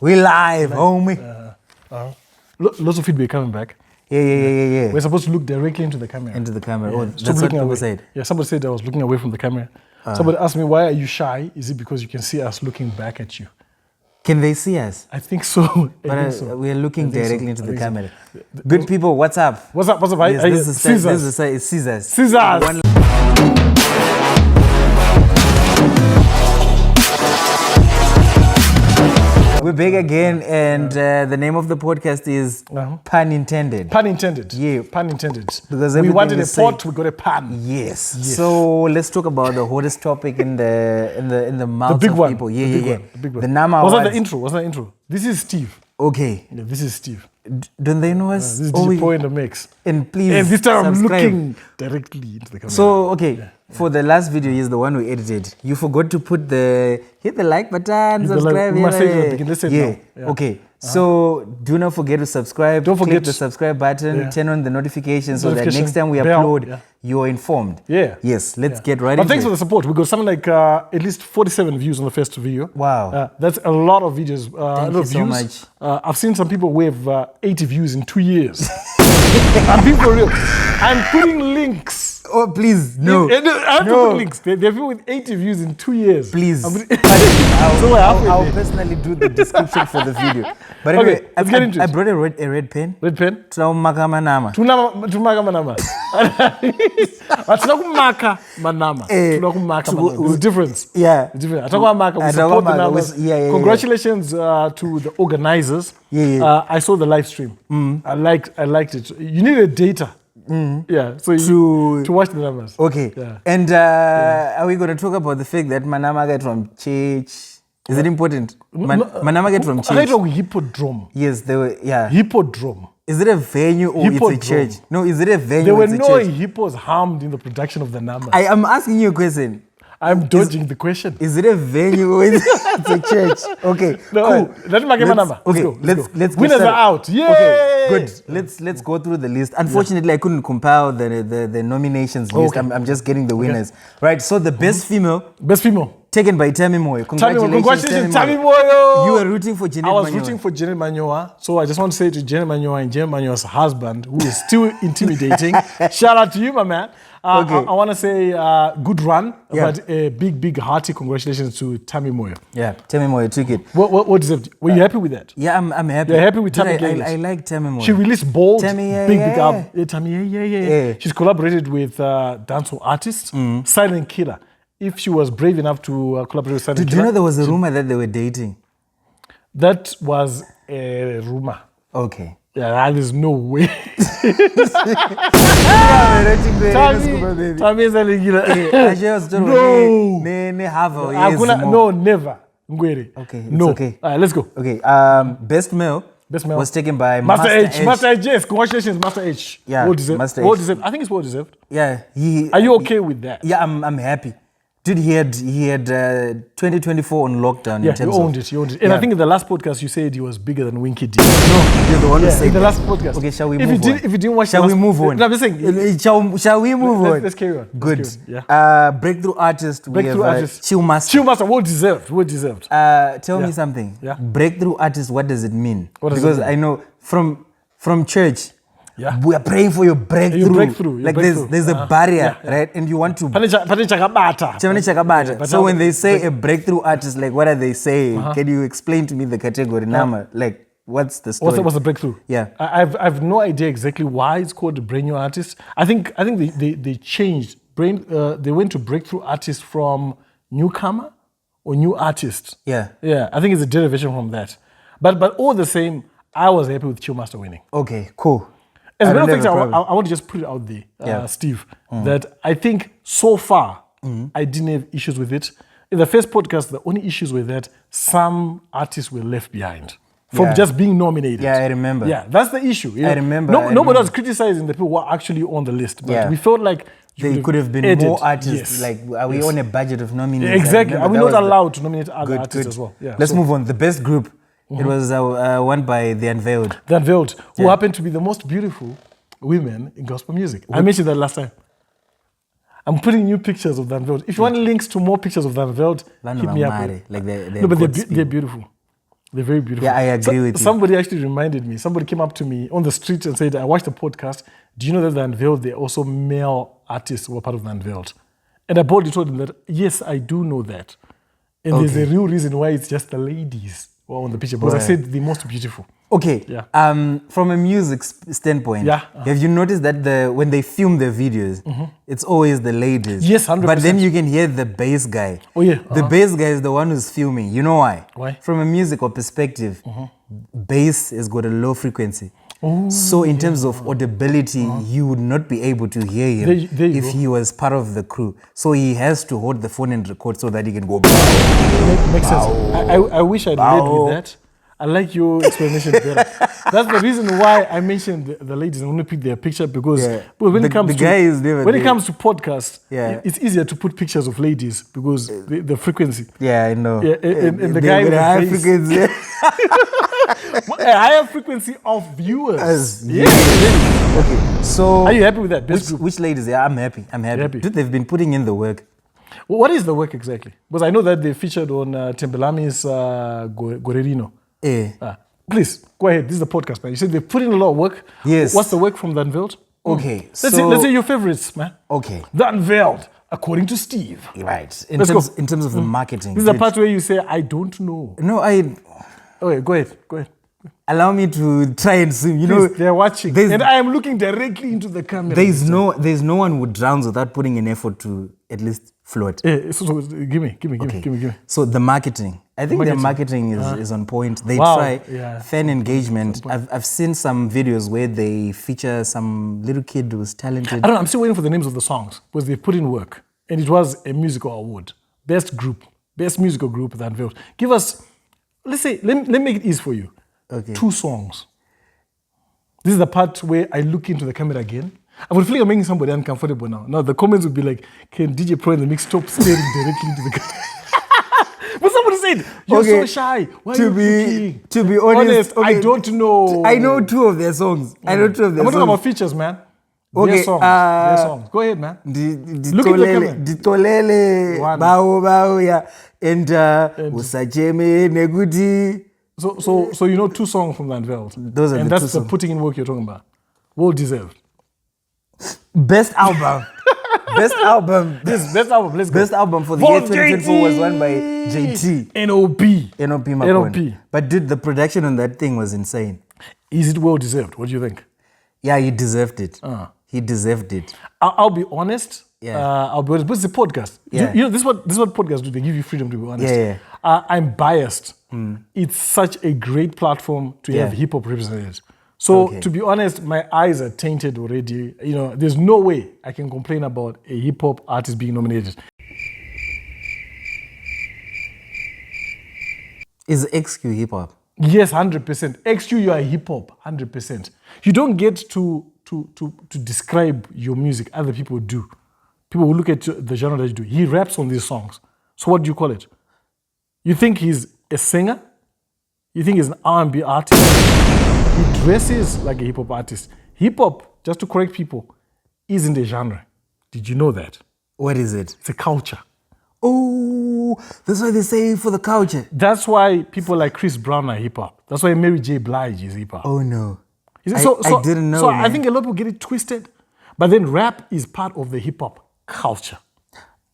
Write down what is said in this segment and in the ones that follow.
We live, homie. Lots of feedback coming back. Yeah. We're supposed to look directly into the camera. Into the camera. Yeah. Oh, that's what people said. Yeah, somebody said I was looking away from the camera. Somebody asked me, why are you shy? Is it because you can see us looking back at you? Can they see us? I think so. But we're looking directly into the camera. Good people, what's up? What's up? Yes, this is Scissors. Scissors. We're back again, and the name of the podcast is Pun Intended. Pun intended. Yeah. Pun intended. Because we wanted a say, pot, we got a pan. Yes. So let's talk about the hottest topic in the mouths the big of one. people. The big one. The Nama Was Awards. that the intro? This is Steve. Okay. Yeah, this is Steve. Don't they know us? This is DJ Poe in the mix. And please And this time subscribe. I'm looking directly into the camera. So, okay, for the last video, he's the one who edited. You forgot to put hit the like button, subscribe. We must say it at the beginning. Let's say it now. Yeah. Okay. So, do not forget to subscribe. Don't forget Click the subscribe button, turn on the notifications so that next time we upload, you're informed. Yeah. Yes, let's get right into it. But into thanks for the support. We got something like at least 47 views on the first video. Wow. That's a lot of videos. Thank you so much. I've seen some people with 80 views in 2 years. I'm being for real. I'm putting links. Oh, please, no. I have to put links. They're people with 80 views in 2 years. Please. I'll personally do the description for the video. But anyway, okay, let's get into it. I brought a red pen. Red pen? Tunamaka manama. Tunamaka manama. Tunakumaka manama. Tunakumaka manama. There's a difference. Yeah. There's a difference. Atakumaka, we support the numbers. Congratulations to the organizers. I saw the live stream. I liked it. You needed data. Yeah, so to watch the numbers. Okay. Yeah. And are we going to talk about the fact that Manama get from church? Is it important? Manama get from church. I thought hippodrome. Yes, they were. Yeah. Hippodrome. Is it a venue or Hippodrome. It's a church? No, is it a venue? There or were it's a no church? hippos harmed in the production of the numbers. I am asking you a question. I'm dodging the question. Is it a venue or it's a church? Okay, no, cool. Let's make a number. Let's Winners are out. Yay! Okay, good. Let's go through the list. Unfortunately, I couldn't compile the nominations list. I'm just getting the winners. Right. So the best female. Taken by Tammy Moyo. Congratulations, Tammy Moyo. You were rooting for Janet Manyoa. I was rooting for Janet Manyoa. So I just want to say to Janet Manyoa and Janet Manyoa's husband, who is still intimidating, shout out to you, my man. I want to say good run, but a big hearty congratulations to Tammy Moyo. Yeah, Tammy Moyo took it. What deserved? Were you happy with that? Yeah, I'm happy. You're happy with Tammy? I like Tammy Moyo. She released Bold, Tammy, big album. Yeah, Tammy, yeah. She's collaborated with dancehall artists, Silent Killer. If she was brave enough to collaborate with Silent Killer. Did you know there was a rumor that they were dating? That was a rumor. Okay. Yeah, there's no way. Tammy is no, never. Okay, no. Okay. All right, let's go. Okay. Best male was taken by Master H. Master H, yes. Congratulations, Master H. Yeah, well deserved. Master well H. deserved. I think it's well deserved. Yeah. Are you okay with that? Yeah, I'm happy. Dude, he had 2024 on lockdown. Yeah, he owned it. And I think in the last podcast you said he was bigger than Winky D. No, you're the one who said in the last podcast. Okay, shall we move on? If you didn't watch shall we move on? No, I'm just saying. Shall we move on? Let's carry on. Good. Yeah. Breakthrough artist. Breakthrough artist. Chillmaster. Well deserved. Tell me something. Yeah. Breakthrough artist, what does it mean? Because I know from church, we are praying for your breakthrough. Like there's a barrier, right? And you want to. So when they say a breakthrough artist, like what are they saying? Can you explain to me the category? Like what's the story? What's the breakthrough? Yeah, I've no idea exactly why it's called a brand new artist. I think they changed. They went to breakthrough artist from newcomer or new artist. Yeah. I think it's a derivation from that. But all the same, I was happy with Chillmaster winning. Okay, cool. As a matter of fact, I want to just put it out there, Steve, that I think so far I didn't have issues with it. In the first podcast, the only issues were that some artists were left behind from just being nominated. Yeah, I remember. Yeah, that's the issue. I remember. Nobody was criticizing the people who were actually on the list, but we felt like there could have been more artists. Yes. Like, are we on a budget of nominees? Exactly. Are we not allowed to nominate other artists as well? Yeah, let's move on. The best group. It was won by The Unveiled. The Unveiled, who happen to be the most beautiful women in gospel music. I mentioned that last time. I'm putting new pictures of The Unveiled. If you want links to more pictures of The Unveiled, hit me up. Like no, but they're beautiful. They're very beautiful. Yeah, I agree with you. Somebody actually reminded me. Somebody came up to me on the street and said, I watched the podcast. Do you know that the Unveiled, they're also male artists who are part of the Unveiled? And I boldly told him that, yes, I do know that. And there's a real reason why it's just the ladies who are on the picture. Because I said the most beautiful. Okay. Yeah. From a music standpoint, have you noticed that when they film their videos, it's always the ladies? Yes, 100%. But then you can hear the bass guy. Oh, yeah. The bass guy is the one who's filming. You know why? Why? From a musical perspective, bass has got a low frequency. So in terms of audibility, you would not be able to hear him if he was part of the crew. So he has to hold the phone and record so that he can go. Makes sense. I wish I'd led with that. I like your explanation better. That's the reason why I mentioned the ladies. I want to put their picture because when it comes to podcasts, it's easier to put pictures of ladies because the frequency. Yeah, I know. Yeah, and the guy with the high frequency. A higher frequency of viewers. Okay, so are you happy with that? Which ladies? Yeah, I'm happy. Dude, they've been putting in the work. Well, what is the work exactly? Because I know that they featured on Tembelami's Gorerino. Please, go ahead. This is the podcast, man. You said they put in a lot of work. Yes. What's the work from The Unveiled? Okay. Let's say your favorites, man. Okay. The Unveiled, according to Steve. Right. In terms of the marketing. This is the part where you say, I don't know. No, Okay, go ahead. Allow me to try and swim. You know, they're watching. And I am looking directly into the camera. There's no one who drowns without putting an effort to at least float. So give me. So the marketing. I think their marketing is on point. They try fan engagement. I've seen some videos where they feature some little kid who's talented. I don't know. I'm still waiting for the names of the songs because they put in work. And it was a musical award. Best musical group, The Unveiled. Give us, let's say, let me make it easy for you. Okay. 2 songs. This is the part where I look into the camera again. I would feel like I'm making somebody uncomfortable now. Now the comments would be like, can DJ Pro in the mix stop staring directly into the camera? But somebody said, you're so shy. Why to be honest, I don't know. I know 2 of their songs. I'm not talking about features, man. Okay, their songs. Go ahead, man. Look at the camera. Ditolele, bao, yeah. And Usajeme, Negudi. So you know 2 songs from The Unveiled. Those are and the 2 that's the putting in work you're talking about. Well deserved. Best album. Best album. Best album. Let's go. Best album for the year 2024 was won by JT. NOP. But dude, the production on that thing was insane. Is it well deserved? What do you think? Yeah, he deserved it. He deserved it. I'll be honest. Yeah. But it's a podcast. Yeah. You know, this is what podcasts do. They give you freedom to be honest. Yeah. I'm biased. It's such a great platform to have hip hop represented. So to be honest, my eyes are tainted already. You know, there's no way I can complain about a hip hop artist being nominated. Is XQ hip hop? Yes, 100%. XQ, you are hip hop, 100%. You don't get to describe your music. Other people do. People will look at the genre that you do. He raps on these songs. So what do you call it? You think he's a singer? You think he's an R&B artist? He dresses like a hip hop artist. Hip hop, just to correct people, isn't a genre. Did you know that? What is it? It's a culture. Oh, that's why they say for the culture. That's why people like Chris Brown are hip hop. That's why Mary J. Blige is hip hop. Oh no. I didn't know. So man. I think a lot of people get it twisted. But then rap is part of the hip hop culture.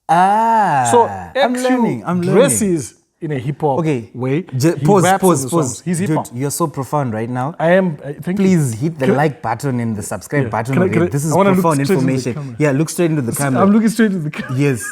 So I'm learning. Dresses in a hip hop way. Pause. He's hip hop. You're so profound right now. I am. Please hit the like button and the subscribe button. This is profound information. Yeah, look straight into the camera. I'm looking straight into the camera. Yes.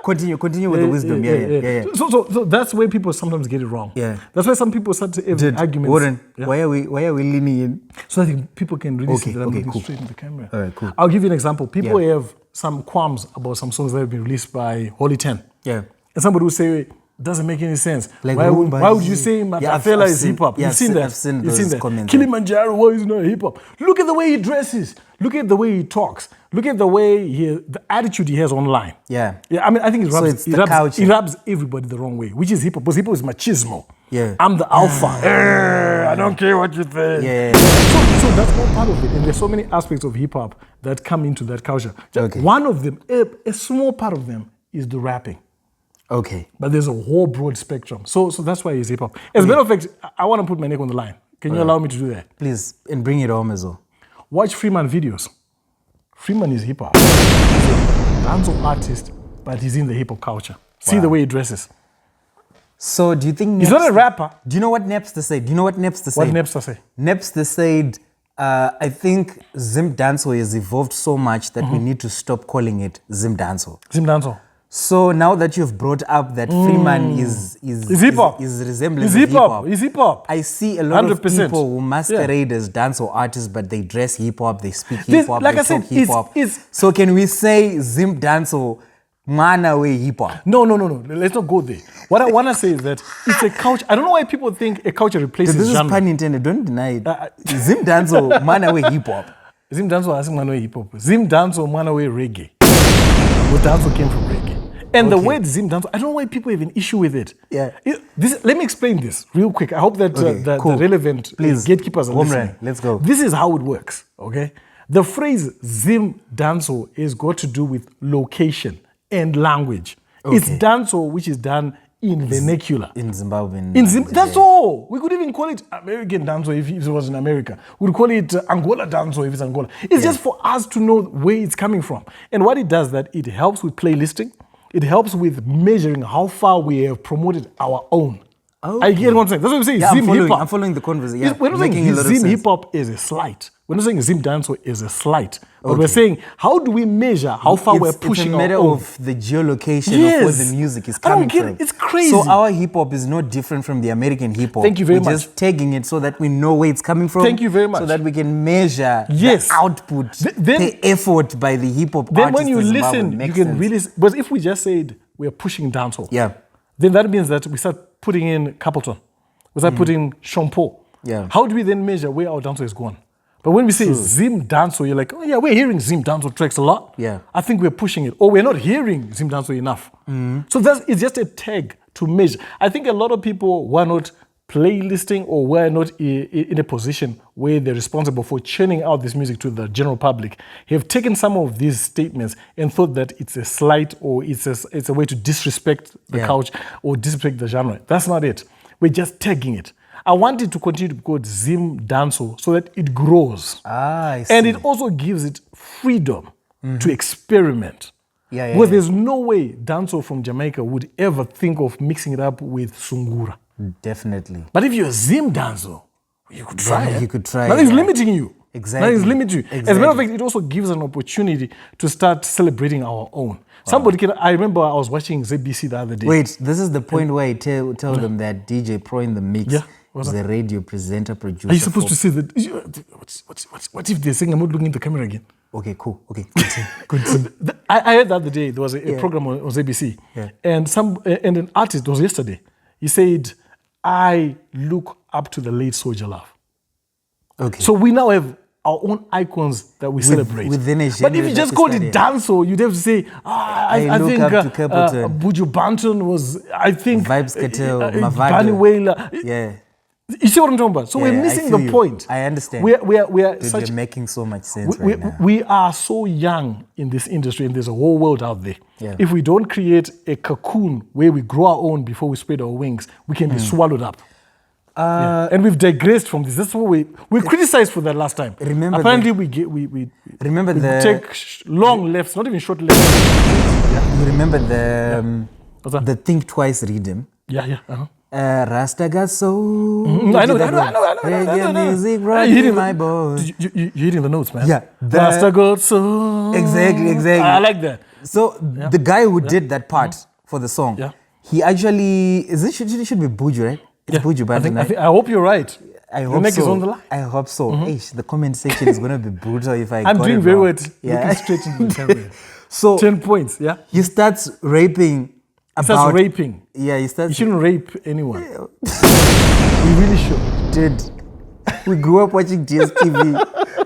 Continue with the wisdom. Yeah. So that's where people sometimes get it wrong. Yeah. That's why some people start to have arguments. Warren, why are we leaning in? So that people can really see that I'm looking straight into the camera. All right, cool. I'll give you an example. People have some qualms about some songs that have been released by Holy 10. Yeah. And somebody will say, doesn't make any sense. Like why would you say Matafela is hip hop? You've seen that. I've seen those comments. Kilimanjaro, why is not hip hop? Look at the way he dresses. Look at the way he talks. Look at the way the attitude he has online. Yeah. I mean, I think it rubs everybody the wrong way, which is hip hop. Because hip hop is machismo. Yeah. I'm the alpha. I don't care what you think. Yeah. So that's all part of it. And there's so many aspects of hip hop that come into that culture. One of them, a small part of them, is the rapping. Okay. But there's a whole broad spectrum. So that's why it's hip hop. As a matter of fact, I want to put my neck on the line. Can you allow me to do that? Please, and bring it home as well. Watch Freeman videos. Freeman is hip hop. He's a dancehall artist, but he's in the hip hop culture. See the way he dresses. So do you think he's not a rapper? Do you know what Napster said? What Napster say? Napster said, I think Zim Dancehall has evolved so much that we need to stop calling it Zim Dancehall. Zim Dancehall. So now that you've brought up that Freeman is hip hop, is resembling hip hop. He's hip hop. I see a lot 100%. Of people who masquerade as dancehall artists, but they dress hip hop, they speak hip hop, like they I said, talk hip hop. So can we say Zim Dancehall Manawe hip hop? No. Let's not go there. What I want to say is that it's a culture. I don't know why people think a culture replaces this genre. This is pun intended. Don't deny it. Zim Dancehall Manawe hip hop. Zim Dancehall Manawe hip hop. Zim Dancehall Manawe reggae. What dancehall came from reggae. And the word Zim Dancehall, I don't know why people have an issue with it. Yeah. Let me explain this real quick. I hope that the relevant gatekeepers are listening. Let's go. This is how it works, okay? The phrase Zim Dancehall is got to do with location and language. Okay. It's dancehall which is done in vernacular. In Zimbabwe. That's all. We could even call it American dancehall if it was in America. We'd call it Angola dancehall if it's Angola. It's just for us to know where it's coming from. And what it does that it helps with playlisting. It helps with measuring how far we have promoted our own. Okay. I get what I'm saying. That's what I'm saying. Yeah, I'm following the conversation. Yeah, we're not saying Zim hip hop is a slight. We're not saying Zim dancehall is a slight. But we're saying, how do we measure how far we're pushing our own? It's a matter of the geolocation of where the music is coming from. It's crazy. So our hip hop is not different from the American hip hop. Thank you very much. We're just tagging it so that we know where it's coming from. Thank you very much. So that we can measure the output, the effort by the hip hop artists. Then when you listen, you can really. But if we just said we're pushing dancehall, then that means that we start putting in Capleton, we start putting Sean Paul. Yeah. How do we then measure where our dancehall is gone? But when we say Zim dancehall, you're like, oh yeah, we're hearing Zim dancehall tracks a lot. Yeah. I think we're pushing it. Or we're not hearing Zim dancehall enough. So it's just a tag to measure. I think a lot of people were not playlisting or were not in a position where they're responsible for churning out this music to the general public have taken some of these statements and thought that it's a slight or it's a way to disrespect the culture or disrespect the genre. That's not it. We're just tagging it. I want it to continue to be called Zim Dancehall so that it grows. I see. And it also gives it freedom to experiment. Because there's no way dancehall from Jamaica would ever think of mixing it up with Sungura. Definitely. But if you're Zim Dancehall, you could try it. You could try Nothing's limiting you. Exactly. Nothing's limiting you. As a matter of fact, it also gives an opportunity to start celebrating our own. I remember I was watching ZBC the other day. Wait, this is the point where I tell them that DJ Pro in the mix is a radio presenter, producer. Are you supposed to say that? What if they're saying I'm not looking at the camera again? Okay, cool. Okay, continue. I heard the other day there was a program on ZBC, and an artist, it was yesterday, he said, I look up to the late Soldier Love. Okay. So we now have our own icons that we celebrate. Within a genre. But if you just called it dancehall, you'd have to say, I think Buju Banton was, I think... Vibes Cartel, Mavado. Bunny Wailer. Yeah. You see what I'm talking about? So we're missing the point. I understand. You're making so much sense right now. We are so young in this industry and there's a whole world out there. Yeah. If we don't create a cocoon where we grow our own before we spread our wings, we can be swallowed up. And we've digressed from this. That's what we criticized for that last time. Apparently we take long lefts, not even short lefts. You remember the Think Twice rhythm? Rasta got soul. I know. Reggae music rocking my bones. You're hitting the notes, man. Yeah. Rasta got soul. Exactly. I like that. So the guy who did that part for the song, he actually it should be Buju, right? It's Buju, but I hope you're right. I hope Your neck so. is on the line. I hope so. The comment section is going to be brutal if I I'm got doing it very wrong. well. Looking straight into the camera. So 10 points, he starts raping. He starts raping. Yeah, he starts. You shouldn't rape anyone. You really should. Dude, we grew up watching DSTV.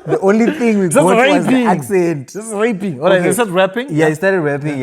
The only thing we got was the accent. This is raping. All right, he started rapping? Yeah, he started rapping,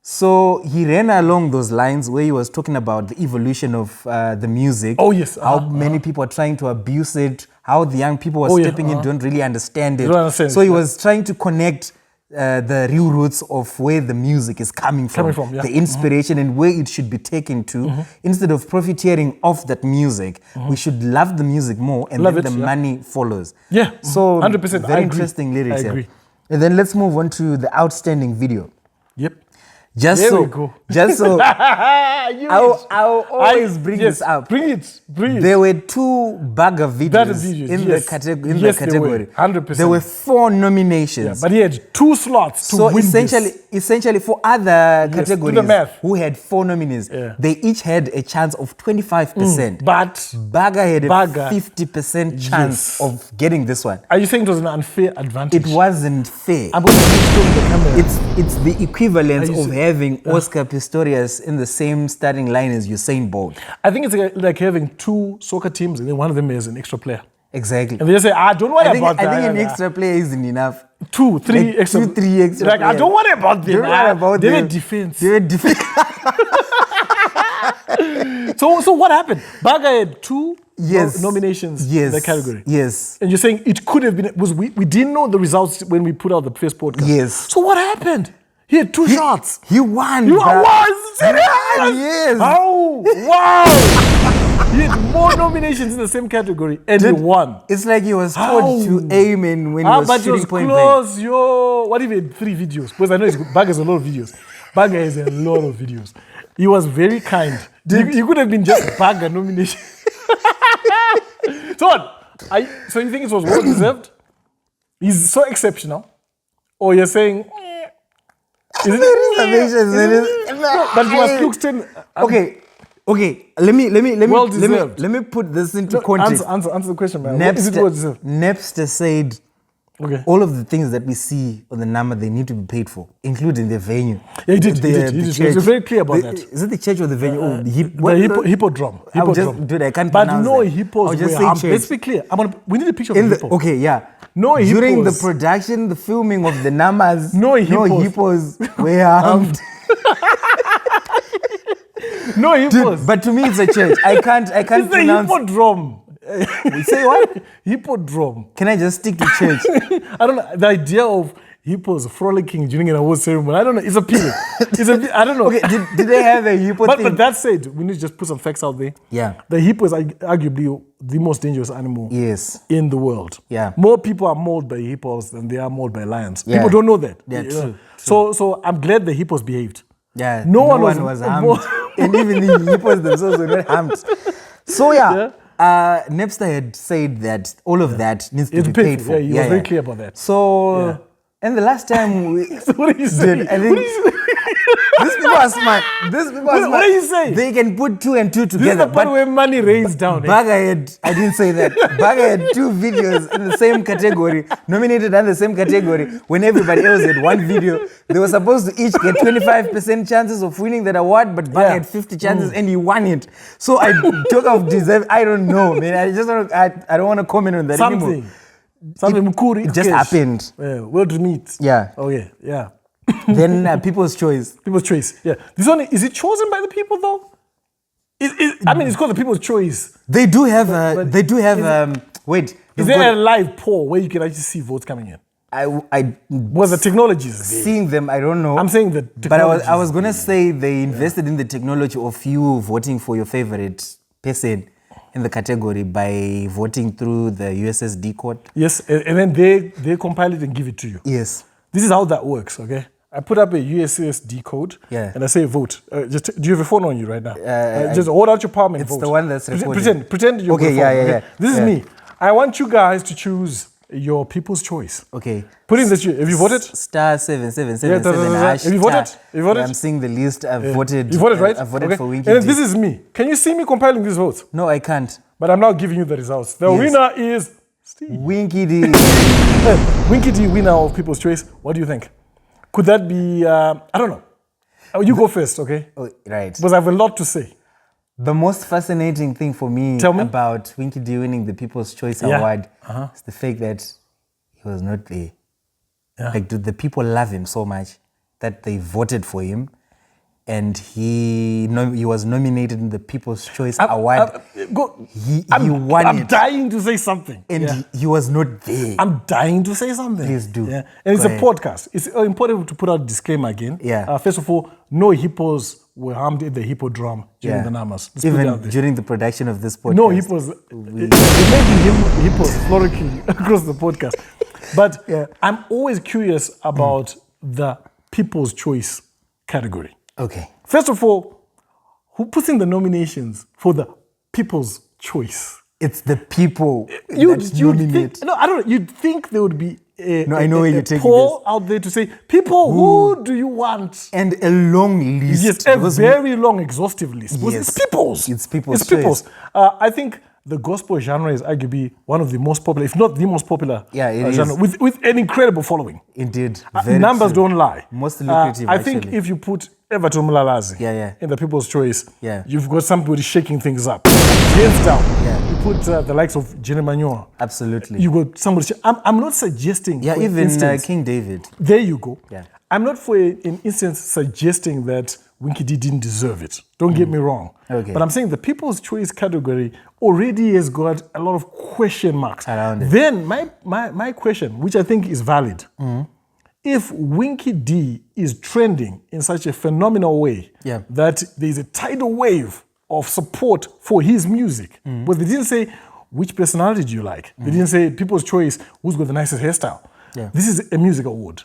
So he ran along those lines where he was talking about the evolution of the music. Oh, yes. How many people are trying to abuse it, how the young people are stepping in don't really understand it. Don't understand so he was trying to connect the real roots of where the music is coming from, yeah. the inspiration and where it should be taken to. Instead of profiteering off that music, we should love the music more, and then the money follows. Yeah, so 100%. Very interesting lyrics. I agree. And then let's move on to the outstanding video. Yep. Just there so, we go. I'll always bring this up. Bring it. There were 2 bagger videos in the category. There were, 100%. There were 4 nominations. Yeah, but he had 2 slots to win essentially for other categories do the math. who had 4 nominees, they each had a chance of 25%. But Bagger had a 50% chance of getting this one. Are you saying it was an unfair advantage? It wasn't fair. I'm going to show the camera. It's the equivalent of having Oscar Pistorius in the same starting line as Usain Bolt. I think it's like having 2 soccer teams and then one of them is an extra player. Exactly. And they just say, don't worry about that. I think an extra player isn't enough. 2, 3 extra. 2, 3 extra. Like, I don't worry about them. They were defense. So what happened? Bagger had 2 nominations in the category. Yes. And you're saying it could have been, we didn't know the results when we put out the first podcast. Yes. So what happened? He had 2 shots. He won. You won? Yes. Oh, wow. He had more nominations in the same category and he won. It's like he was told to aim in when he was shooting point blank. But it was close, What if he had 3 videos? Because I know Bagger has a lot of videos. Bagger has a lot of videos. He was very kind. He could have been just Bagger nomination. So you think it was well deserved? He's so exceptional. Or you're saying... But you must look still. Okay. Let me put this into context. Answer the question, man. Napster said all of the things that we see on the number they need to be paid for, including the venue. Yeah, he did. He was very clear about that. Is it the church or the venue? The hippodrome. Dude, I can't pronounce no that. hippos were harmed. Let's be clear. We need a picture of the hippo. Okay, yeah. No hippos. During the production, the filming of the numbers, no hippos were harmed. No hippos. Dude, but to me, it's a church. I can't it's pronounce. The hippodrome. Say what? Hippodrome. Can I just stick to church? I don't know. The idea of hippos frolicking during an award ceremony, I don't know. It's appealing. I don't know. Okay, did they have a hippo thing? But that said, we need to just put some facts out there. Yeah. The hippo is arguably the most dangerous animal in the world. Yeah. More people are mauled by hippos than they are mauled by lions. Yeah. People don't know that. Yeah, true. So I'm glad the hippos behaved. Yeah. No one was harmed. And even the hippos themselves were not harmed. So Napster had said that all of that needs to be paid for. Yeah, he was very clear about that. So, and the last time so what are you saying? These people are smart. What are you saying? They can put 2 and 2 together. This is the part where money rains down. Bagger I didn't say that. Bagger had 2 videos in the same category, nominated in the same category, when everybody else had 1 video. They were supposed to each get 25% chances of winning that award, but Bagger had 50 chances and he won it. So I talk of deserve. I don't know, man. I don't want to comment on that anymore. Something it just happened. Well to meet. Yeah. Okay. Yeah. Then people's choice. People's choice. Yeah. This one, is it chosen by the people though? It's called the people's choice. They do have wait. Is there a live poll where you can actually see votes coming in? Was the technology seeing them? I don't know. I'm saying that. But I was gonna say they invested in the technology of you voting for your favorite person in the category by voting through the USSD code. Yes, and then they compile it and give it to you. Yes. This is how that works, okay? I put up a USSD code and I say vote. Do you have a phone on you right now? Just hold out your palm and vote. It's the one that's recording. Pretend you're okay, yeah. This is me. I want you guys to choose your people's choice. Okay. Put in this. Have you voted? Star 7777 hash. Have you voted? I'm seeing the list. I've voted. You voted, right? I've voted for Winky. And this is me. Can you see me compiling these votes? No, I can't. But I'm now giving you the results. The winner is Steve. Winky D. Winky D, winner of People's Choice. What do you think? Could that be? I don't know. You go first, okay? Oh, right. Because I have a lot to say. The most fascinating thing for me about Winky D winning the People's Choice Award is the fact that he was not there. Yeah. Like, the people love him so much that they voted for him. and he was nominated in the People's Choice Award. He won I'm it. dying to say something. And he was not there. I'm dying to say something. Please do. Yeah. And it's a podcast. It's important to put out a disclaimer again. Yeah. First of all, no hippos were harmed in the hippodrome during the namas. Even during the production of this podcast. No hippos. There may be hippos frolicking across the podcast. But I'm always curious about the People's Choice category. Okay. First of all, who puts in the nominations for the People's Choice? It's the people that nominate. Think, no, I don't know. You'd think there would be a poll out there to say, people, who do you want? And a long list. Yes, a very long, exhaustive list. Yes. It's people's. It's people's. It's people's. I think the gospel genre is arguably one of the most popular, if not the most popular genre, with an incredible following. Indeed. Numbers don't lie. Most lucrative, I think if you put Everton Mlalazi in the People's Choice, you've got somebody shaking things up. Hands down. You put the likes of Jenny Manure. Absolutely. You got somebody. I'm not suggesting. Yeah, even King David. There you go. Yeah. I'm not for an instance suggesting that Winky D didn't deserve it. Don't get me wrong. Okay. But I'm saying the People's Choice category already has got a lot of question marks around it. Then my question, which I think is valid, if Winky D is trending in such a phenomenal way that there's a tidal wave of support for his music, but they didn't say which personality do you like. They didn't say People's Choice, who's got the nicest hairstyle. This is a music award.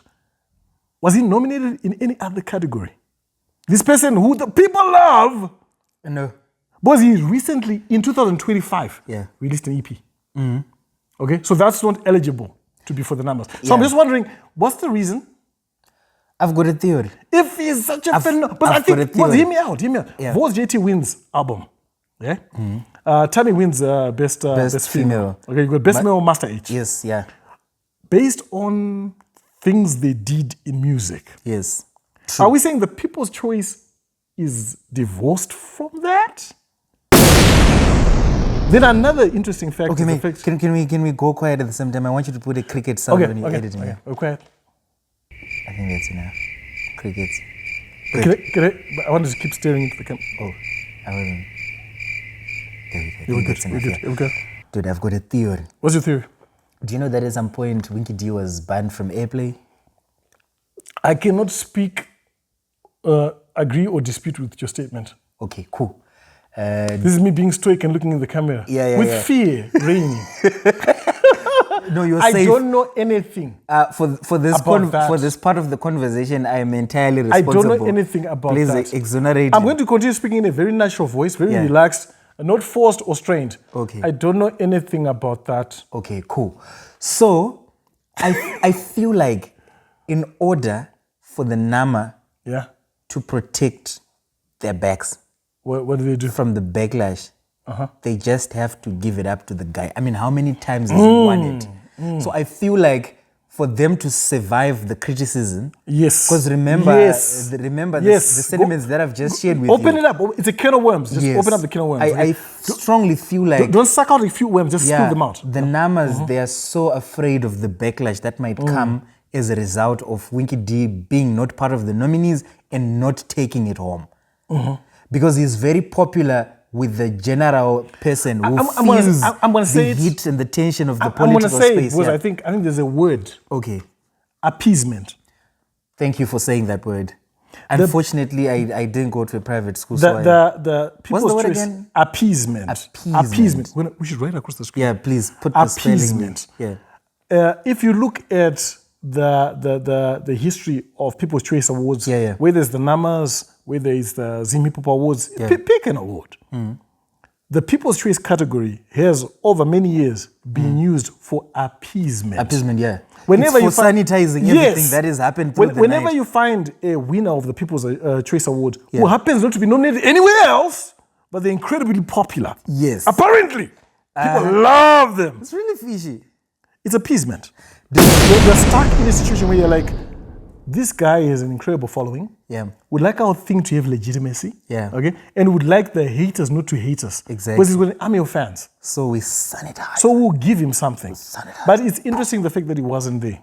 Was he nominated in any other category? This person who the people love. No. Was he recently, in 2025, released an EP? Okay, so that's not eligible to be for the numbers. So I'm just wondering, what's the reason? I've got a theory. If he's such a phenomenon, but I think, hear me out. Voz JT wins album. Tammy wins best female. Okay, you got best male Master H. Yes, Based on things they did in music. Yes. True. Are we saying the People's Choice is divorced from that? Then another interesting fact. Okay, mate, can we go quiet at the same time? I want you to put a cricket sound when you edit me. Okay, quiet. I think that's enough. Crickets. I want to keep staring into the camera. Oh, I wasn't. There we go. Dude, I've got a theory. What's your theory? Do you know that at some point Winky D was banned from airplay? I cannot speak, agree or dispute with your statement. Okay, cool. This is me being stoic and looking in the camera. With fear reigning. No, you're safe. I don't know anything for this part of the conversation, I am entirely responsible. I don't know anything about that. Please exonerate I'm going to continue speaking in a very natural voice, very relaxed, not forced or strained. Okay. I don't know anything about that. Okay, cool. So, I feel like in order for the Nama to protect their backs, what do they do? From the backlash, they just have to give it up to the guy. I mean, how many times has he won it? So I feel like for them to survive the criticism, because remember the sentiments that I've just shared with open it up. It's a can of worms. Just open up the can of worms. I strongly feel like... Don't suck out a few worms, just spill them out. The Namas, they are so afraid of the backlash that might come as a result of Winky D being not part of the nominees and not taking it home. Because he's very popular with the general person who feels the heat and the tension of the political space. Because I think there's a word. Okay. Appeasement. Tink you for saying that word. Unfortunately, I didn't go to a private school. The People's What's the word Choice, again? Appeasement. We should write across the screen. Yeah, please put the spelling. Yeah. If you look at the history of People's Choice Awards, where there's the Namas, where there is the Zim Hip Hop Awards, pick an award. The People's Choice category has, over many years, been used for appeasement. Appeasement, Whenever it's for sanitizing everything that has happened through the whenever night. you find a winner of the People's Choice Award who happens not to be nominated anywhere else, but they're incredibly popular. Yes. Apparently. People love them. It's really fishy. It's appeasement. You're stuck in a situation where you're like, this guy has an incredible following. Would like our thing to have legitimacy. Okay. And would like the haters not to hate us. Exactly. Because he's got an army of fans. So we sanitize. So we'll give him something. But it's interesting the fact that he wasn't there.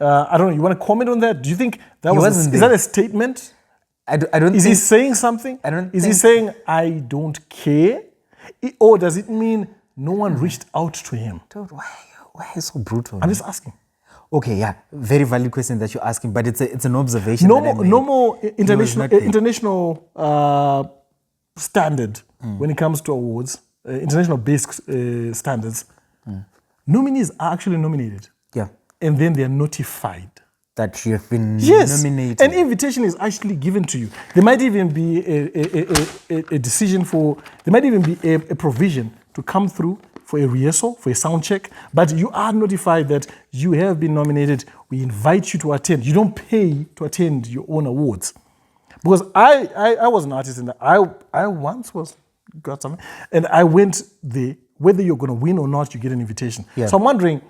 I don't know. You want to comment on that? Do you think that is that a statement? I don't Is think, he saying something? I don't Is he think- saying, I don't care? Or does it mean no one reached out to him? Dude, why are you so brutal? I'm just asking. Okay, yeah, very valid question that you're asking, but it's an observation. No that I more, made. no more not there. international standard when it comes to awards, international based standards. Nominees are actually nominated. Yeah, And then they're notified. that you have been Yes, nominated. an invitation is actually given to you. There might even be a decision for, there might even be a provision to come through for a rehearsal, for a sound check, but you are notified that you have been nominated. We invite you to attend. You don't pay to attend your own awards. Because I was an artist and I once got something, and I went there. Whether you're going to win or not, you get an invitation. Yeah. So I'm wondering,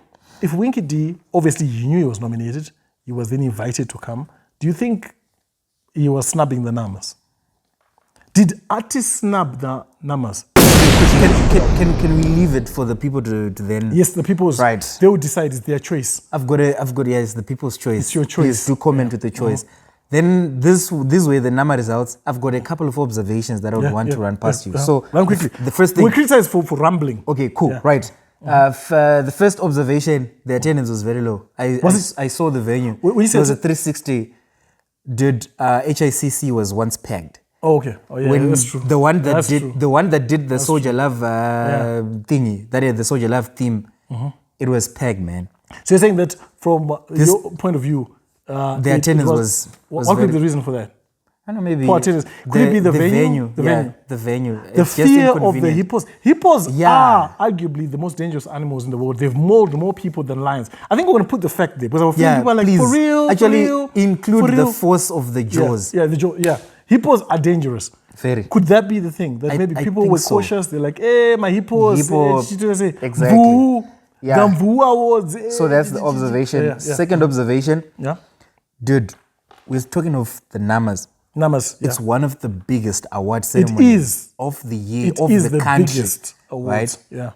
if Winky D, obviously you knew he was nominated, he was then invited to come, do you think he was snubbing the numbers? Did artists snub the numbers? Can we leave it for the people to then? Yes, the people's, Right. they will decide, it's their choice. I've got it's the people's choice. It's your choice. Please do comment with the choice. Then this way the number results. I've got a couple of observations that I would want to run past you. So run quickly. The first thing. We criticize for rambling. Okay, cool. Yeah. Right. The first observation, the attendance was very low. I saw the venue. When you it said was a 360. Dude, HICC was once pegged. Oh, okay. Oh, yeah, When that's true. the one that That's did true. the one that did the Soldier Love thingy, that is the Soldier Love theme, it was pegged, man. So you're saying that from your point of view, The attendance was what could be very- the reason for that? I don't know, maybe Poor attendance. Could it be the venue? The venue. The venue. The It's just fear of the inconvenient. hippos. Hippos Yeah. are arguably the most dangerous animals in the world. They've mauled more people than lions. I think we're going to put the fact there because a few Yeah, people are like, please. for real, Actually, for real, include for the real. force of the jaws. Yeah, the jaw. Yeah, hippos are dangerous. Very. Could that be the thing that maybe I people think were so. cautious? They're like, "Hey, my hippos." Hippo- exactly. Voo, Yeah. the Voo awards. So that's the observation. Yeah. Second observation, Yeah. dude, we're talking of the numbers. Numbers. It's Yeah. one of the biggest award ceremonies is. of the year, It of is the the country. biggest awards. Right? Yeah.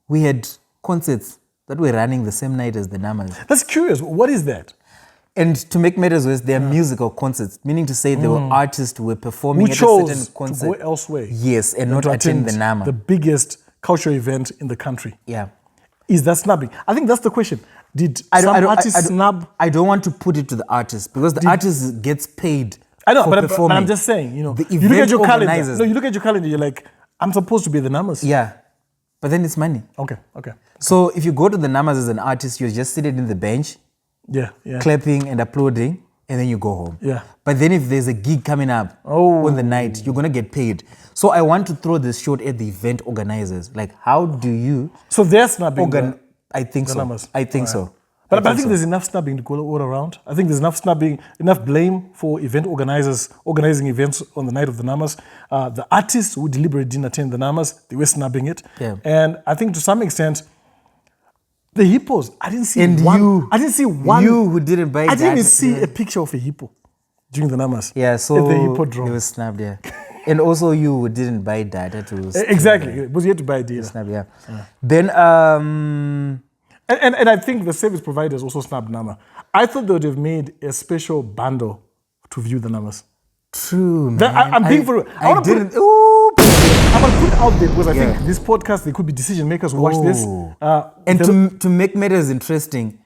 We had concerts that were running the same night as the numbers. That's curious. What is that? And to make matters worse, they are musical concerts, meaning to say there were artists who were performing Who at a certain chose to concert. go elsewhere? Yes, and than not to attend the NAMA. the biggest cultural event in the country. Yeah. Is that snubbing? I think that's the question. Did I don't- some I don't- artists I don't- snub? I don't want to put it to the artist because the artist gets paid. I know, for but performing. I'm just saying, The you look at event your calendar. organizers- No, you look at your calendar, you're like, I'm supposed to be the numbers. Yeah, but then it's money. Okay. So if you go to the numbers as an artist, you're just sitting in the bench, Yeah. clapping and applauding, and then you go home. Yeah. But then if there's a gig coming up on the night, you're gonna get paid. So I want to throw this short at the event organizers. Like, how do you So they're snubbing I think the so. numbers. I think so. But I think so. there's enough snubbing to go all around. I think there's enough snubbing, enough blame for event organizers organizing events on the night of the numbers. The artists who deliberately didn't attend the numbers, they were snubbing it. Yeah. And I think to some extent, the hippos, I didn't see And one. you- I didn't see one. you who didn't buy I didn't even that, see yeah. a picture of a hippo during the numbers. Yeah, so at the it hippodrome. was snapped, yeah. And also you who didn't buy data to Exactly, because you had to buy data. snap, yeah. Then And I think the service providers also snubbed NAMA. I thought they would have made a special bundle to view the numbers. true, man. I'm being for real. I wanna put- didn't. Ooh, I'm gonna put it out there because I Yeah. think this podcast, there could be decision makers who watch this. Oh. And to make matters interesting,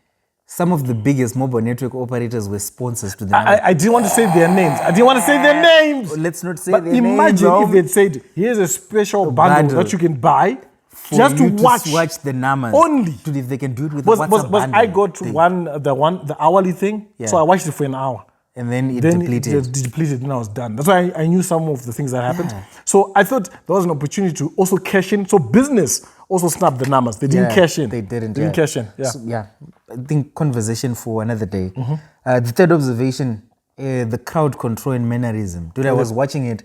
some of the biggest mobile network operators were sponsors to the number. I didn't want to say their names. I didn't want to say their names. Let's not say But their names. imagine bro. if they'd said, here's a special bundle that you can buy For just to you watch. the numbers. only. To if they can do it with Was the WhatsApp bundle. I got thing. the hourly thing, Yeah. so I watched it for an hour. And then it Then depleted. it depleted and I was done. That's why I knew some of the things that happened. So I thought there was an opportunity to also cash in. So business also snapped the numbers. They didn't Yeah, cash in. They didn't. They didn't cash in. Yeah. So, I think conversation for another day. The third observation, the crowd control and mannerism. Dude, I was watching it,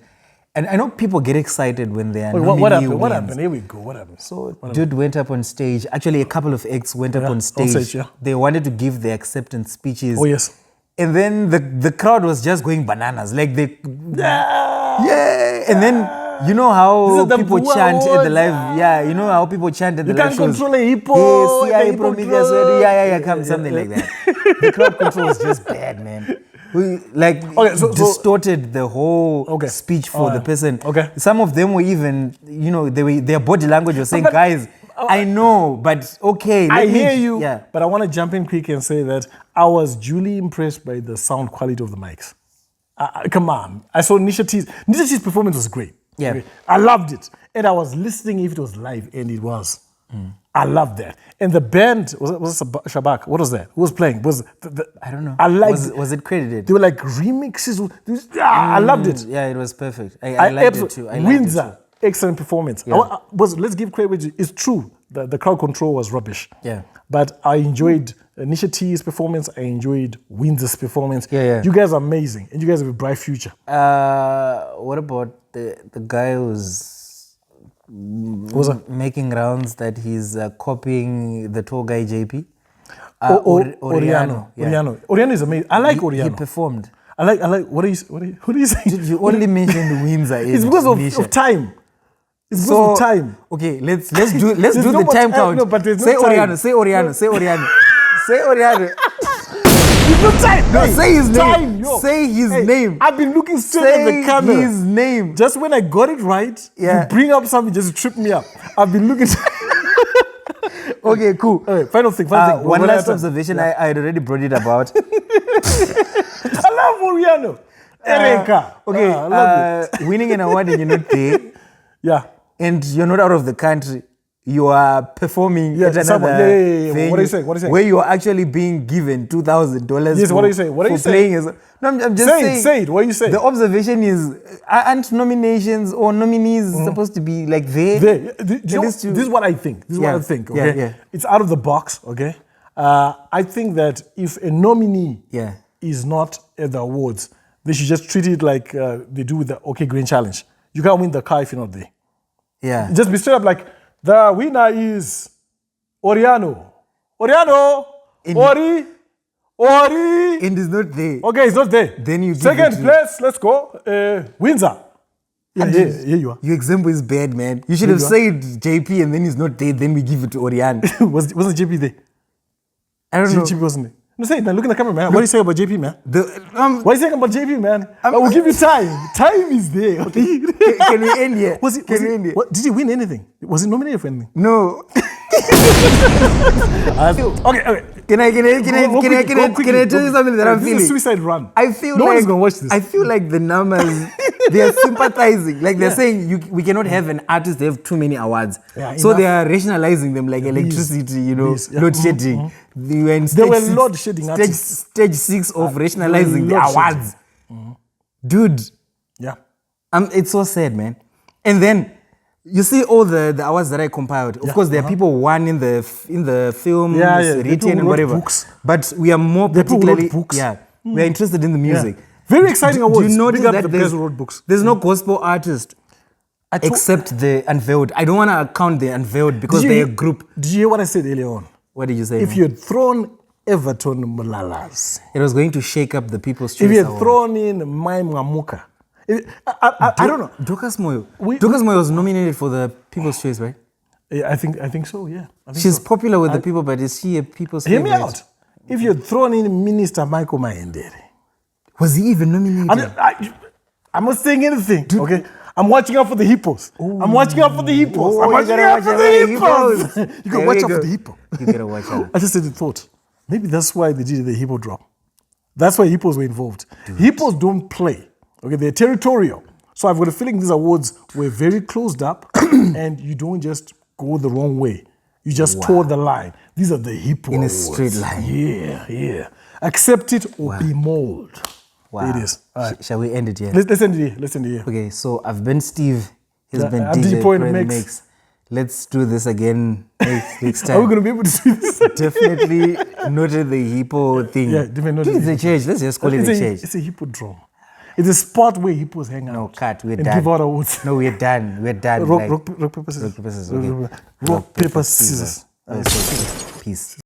and I know people get excited when they are Wait, nominee what happened? What wins. happened? Here we go. What happened? So dude went up on stage. Actually, a couple of acts went up Yeah, on on stage. stage, yeah. They wanted to give their acceptance speeches. Oh, yes. And then the crowd was just going bananas. Like they, yeah. And then you know This how is the people Bua chant at the Awards. live. Yeah, you know how people chant at the You live can't shows. control a hippo. Yes, yeah, the hippo hippo media, drone. yeah, come something like that. The crowd control was just bad, man. It distorted the whole speech for the person. Okay. Some of them were even, their body language was saying, guys, I know, but okay. I hear you, yeah. but I want to jump in quick and say that I was duly impressed by the sound quality of the mics. Come on. I saw Nisha T's. Nisha T's performance was great. Yeah. Okay? I loved it. And I was listening if it was live, and it was. I loved that. And the band, was it Shabak? What was that? Who was playing? I don't know. I liked was it credited? They were like remixes. I loved it. Yeah, it was perfect. I liked it too. Windsor, excellent performance. Yeah. Let's give credit. It's true. The crowd control was rubbish. Yeah. But I enjoyed Nisha T's performance. I enjoyed Windsor's performance. Yeah. You guys are amazing. And you guys have a bright future. What about the guy who's making rounds that he's copying the tour guy JP? Oriano. Yeah. Oriano is amazing. I like Oriano. He performed. I like. Who do you say? You only mentioned Windsor. It's because of time. It's because of time. Okay, let's do the time count. No, but there's no say time. Oriano. Say Oriano. Say Oriano. Say Oriano. There's no time. No, say his name. Time, yo. Say his name. I've been looking straight at the camera. Say his name. Just when I got it right, you bring up something just to trip me up. I've been looking. Okay, cool. Right, final thing. One last observation. I had already brought it about. I love Oriano. Erika. Okay, I love it. Winning an award and you're not there. Yeah. And you're not out of the country. You are performing at another venue. What are you saying? What are you saying? Where you are actually being given $2,000. Yes, what are you saying? What are you saying? No, I'm just saying. Say it. What are you saying? The observation is, aren't nominations or nominees supposed to be like there? This is what I think. Okay? Yeah. It's out of the box, okay? I think that if a nominee is not at the awards, they should just treat it like they do with the OK Green Challenge. You can't win the car if you're not there. Yeah. Just be straight up like, the winner is Oriano. Oriano! Ori! And it's not there. Okay, it's not there. Then you give second place, let's go. Windsor. Here you are. Your example is bad, man. You should have said JP and then he's not there, then we give it to Oriano. Wasn't JP there? I don't know. JP wasn't there. No, say it, man. Look in the camera, man. What do you say about JP, man? What are you saying about JP, man? We'll give you time. Time is there. Okay? Can we end here? Did he win anything? Was he nominated for anything? No. Okay. Can I tell you something that I'm feeling? This is a suicide run. I feel no one's gonna watch this. I feel like the numbers, they're sympathizing. Like they're saying we cannot have an artist that have too many awards. Yeah, so they are rationalizing them like electricity, load shedding. They were load shedding artists. Stage 6 of rationalizing the awards. Dude. Yeah. It's so sad, man. And then you see all the awards that I compiled. Of course, there are people who won in the film, written and whatever. Books. But we are more particularly books. we are interested in the music. Yeah. Very exciting awards. Do you notice that the guys who wrote books? There's no gospel artist except the Unveiled. I don't want to count the Unveiled because they're a group. Did you hear what I said earlier on? What did you say? If you had thrown Everton Malalas, it was going to shake up the People's Choice. If you had thrown in Mai Mwamuka, I don't know. Dorcas Moyo. Dorcas Moyo was nominated for the People's Choice, right? Yeah, I think so, yeah. She's popular with the people, but is she a people's favorite? Hear me out. If you had thrown in Minister Michael Mayendere. Was he even nominated? I'm not saying anything, okay? I'm watching out for the hippos. I'm watching out for the hippos. I'm watching out for the hippos. You can watch out for the hippo. You gotta watch out. I just said the thought. Maybe that's why they did the hippo drop. That's why hippos were involved. Dude. Hippos don't play. Okay, they're territorial. So I've got a feeling these awards were very closed up and you don't just go the wrong way. You just tore the line. These are the hippo in awards. A straight line. Yeah. Accept it or be mauled. Wow. It is. Right. Shall we end it here? Let's end it here. Okay, so I've been Steve. He's been DJ Point Mix. Let's do this again next time. Are we going to be able to do this? Definitely noted the hippo thing. Yeah, definitely. It's a church. Let's just call it a church. It's a hippodrome. It's a spot where hippos hang out. No, cut. We're and done. Give out awards. No, we're done. Rock, paper, scissors. Rock, paper, scissors. Okay. Rock, paper, scissors. Peace.